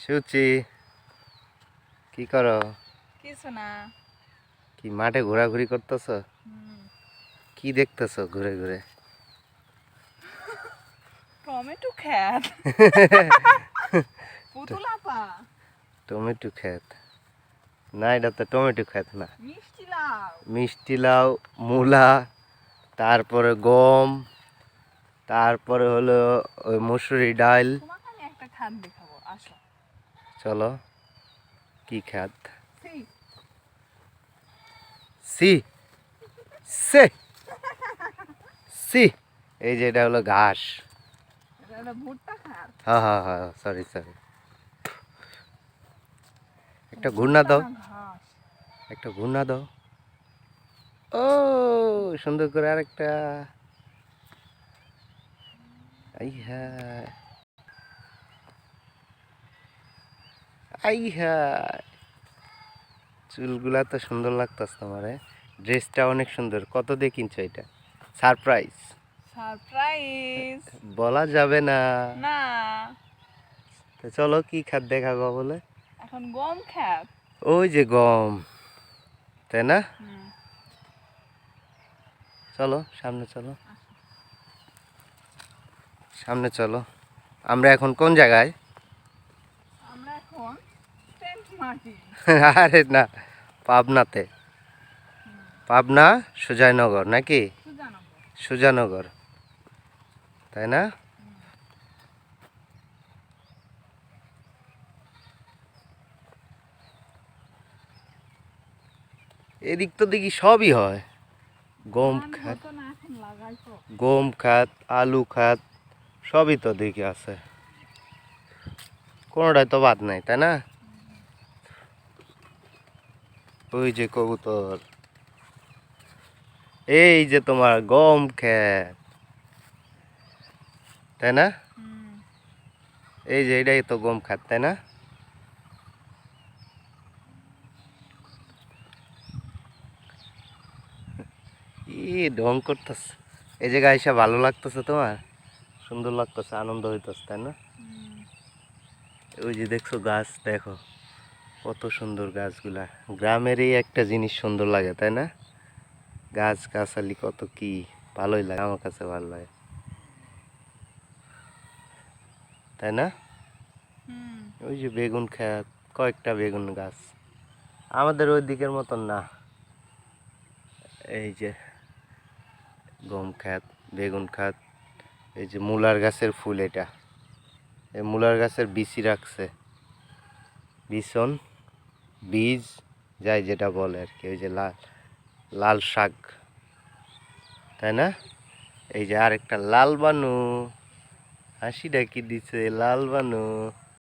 সুচি, কি করো? কিছু না। কি মাঠে ঘোরাঘুরি করতেছ? কি দেখতেছ ঘুরে ঘুরে? টমেটো ক্ষেত। পুতুল আপা। টমেটো ক্ষেত না, এটা তো টমেটো ক্ষেত না। মিষ্টি লাউ। মিষ্টি লাউ, মূলা, তারপরে গম, তারপরে হলো ওই মসুরি ডাল। তোমাকে আমি একটা খাত দেখাবো, আসো। চলো, কি খাত? সি সি সে সি এই যে এটা হলো ঘাস। এটা একটা ভুট্টা খাত। হ্যাঁ হ্যাঁ হ্যাঁ, সরি সরি। একটা ঘূর্ণা দাও, ঘাস। একটা ঘূর্ণা দাও। ও সুন্দর করে আরেকটা। আই হ্যাঁ, আই হ্যাঁ, চুলগুলা তো সুন্দর লাগতেছে তোমার। ড্রেসটা অনেক সুন্দর। কত দিয়ে কিনছো এটা? সারপ্রাইজ। সারপ্রাইজ। বলা যাবে না। না, তো চলো, কি খাত দেখাবো বলে? এখন গম খাত। ওই যে গম, তাই না? হুম। চলো সামনে চলো, সামনে চলো। আমরা এখন কোন জায়গায়? আমরা এখন সেন্ট মার্টিন। আরে না, পাবনাতে। পাবনা সুজয়নগর নাকি? সুজানগর। সুজানগর, তাই না? এদিক তো দেখি সবই হয়। গম খাত, ধান হতো না, এখন লাগাইছো। গম খাত, আলু খাত, সবই তো দেখি আছে। কোনোটাই তো বাদ নাই, তাই না? ওই যে কবুতর, এই যে তোমার গম ক্ষেত, তাই না? এই যে এটাই তো গম খাত, তাই না? ই ঢং করতেছে। এই জায়গায় এসে ভালো লাগতেছে তোমার? সুন্দর লাগতেছে, আনন্দ হইতেছে, তাই না? ওই যে দেখছো গাছ, দেখো কত সুন্দর গাছগুলা। গ্রামেরই একটা জিনিস সুন্দর লাগে, তাই না? গাছ গাছালি কত কি ভালোই লাগে, আমার কাছে ভালো লাগে, তাই না? ওই যে বেগুন ক্ষেত, কয়েকটা বেগুন গাছ। আমাদের ওই দিকের মতন না। এই যে গম ক্ষেত, বেগুন ক্ষেত, এই যে মূলার গাছের ফুল। এটা এই মূলার গাছের বিচি রাখছে, বিছন, বীজ, যাই যেটা বলে আর কি। ওই যে লাল লাল শাক, তাই না? এই যে আরেকটা লাল বানু, হাসি ডাকি দিছে লাল বানু।